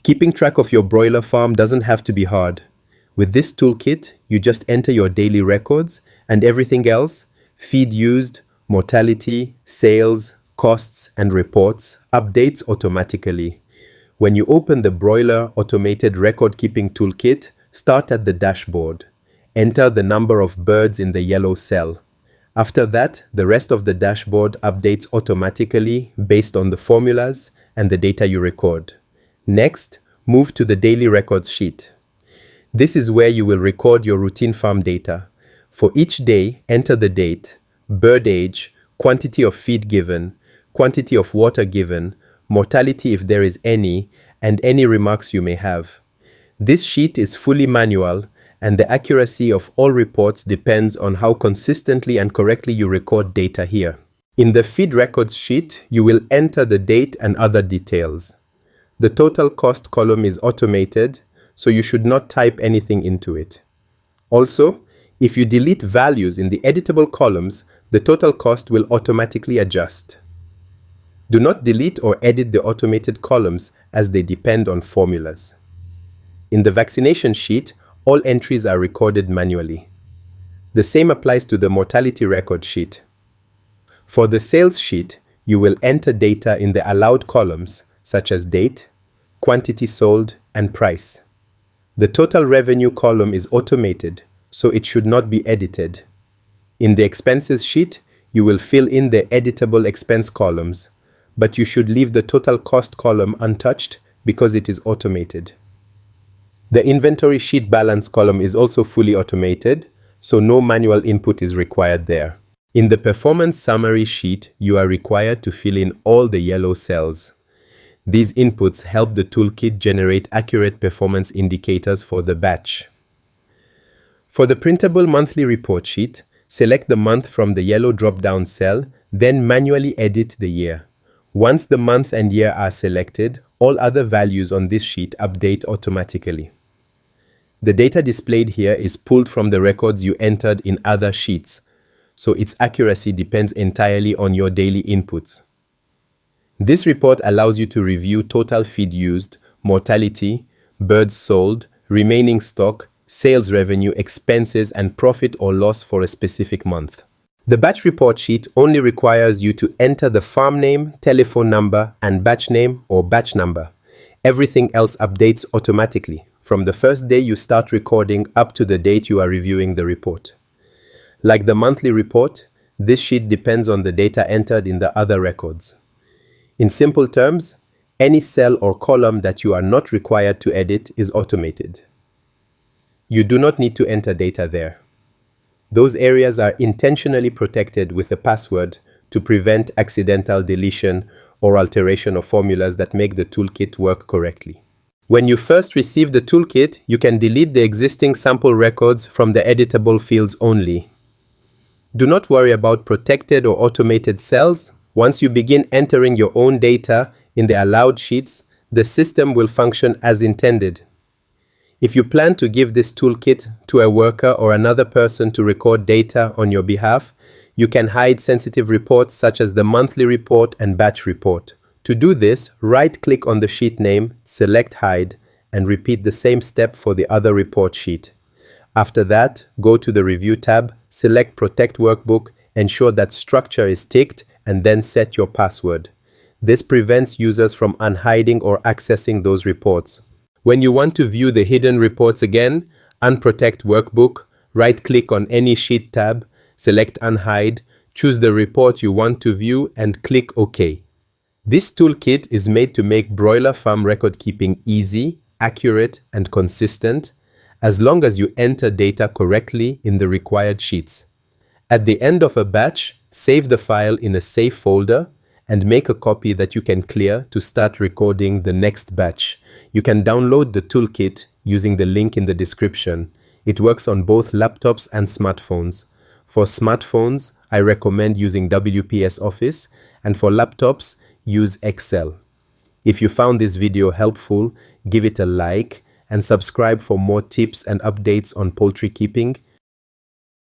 Keeping track of your broiler farm doesn't have to be hard. With this toolkit, you just enter your daily records and everything else, feed used, mortality, sales, costs, and reports, updates automatically. When you open the Broiler Automated Record Keeping Toolkit, start at the dashboard. Enter the number of birds in the yellow cell. After that, the rest of the dashboard updates automatically based on the formulas and the data you record. Next, move to the Daily Records sheet. This is where you will record your routine farm data. For each day, enter the date, bird age, quantity of feed given, quantity of water given, mortality if there is any, and any remarks you may have. This sheet is fully manual, and the accuracy of all reports depends on how consistently and correctly you record data here. In the Feed Records sheet, you will enter the date and other details. The total cost column is automated, so you should not type anything into it. Also, if you delete values in the editable columns, the total cost will automatically adjust. Do not delete or edit the automated columns as they depend on formulas. In the vaccination sheet, all entries are recorded manually. The same applies to the mortality record sheet. For the sales sheet, you will enter data in the allowed columns, such as date, quantity sold, and price. The total revenue column is automated, so it should not be edited. In the expenses sheet, you will fill in the editable expense columns, but you should leave the total cost column untouched because it is automated. The inventory sheet balance column is also fully automated, so no manual input is required there. In the performance summary sheet, you are required to fill in all the yellow cells. These inputs help the toolkit generate accurate performance indicators for the batch. For the printable monthly report sheet, select the month from the yellow drop-down cell, then manually edit the year. Once the month and year are selected, all other values on this sheet update automatically. The data displayed here is pulled from the records you entered in other sheets, so its accuracy depends entirely on your daily inputs. This report allows you to review total feed used, mortality, birds sold, remaining stock, sales revenue, expenses, and profit or loss for a specific month. The batch report sheet only requires you to enter the farm name, telephone number, and batch name or batch number. Everything else updates automatically from the first day you start recording up to the date you are reviewing the report. Like the monthly report, this sheet depends on the data entered in the other records. In simple terms, any cell or column that you are not required to edit is automated. You do not need to enter data there. Those areas are intentionally protected with a password to prevent accidental deletion or alteration of formulas that make the toolkit work correctly. When you first receive the toolkit, you can delete the existing sample records from the editable fields only. Do not worry about protected or automated cells. Once you begin entering your own data in the allowed sheets, the system will function as intended. If you plan to give this toolkit to a worker or another person to record data on your behalf, you can hide sensitive reports such as the monthly report and batch report. To do this, right-click on the sheet name, select Hide, and repeat the same step for the other report sheet. After that, go to the Review tab, select Protect Workbook, ensure that Structure is ticked, and then set your password. This prevents users from unhiding or accessing those reports. When you want to view the hidden reports again, unprotect workbook, right-click on any sheet tab, select Unhide, choose the report you want to view, and click OK. This toolkit is made to make broiler farm record keeping easy, accurate, and consistent, as long as you enter data correctly in the required sheets. At the end of a batch, save the file in a safe folder and make a copy that you can clear to start recording the next batch. You can download the toolkit using the link in the description. It works on both laptops and smartphones. For smartphones, I recommend using WPS Office, and for laptops, use Excel. If you found this video helpful, give it a like and subscribe for more tips and updates on poultry keeping.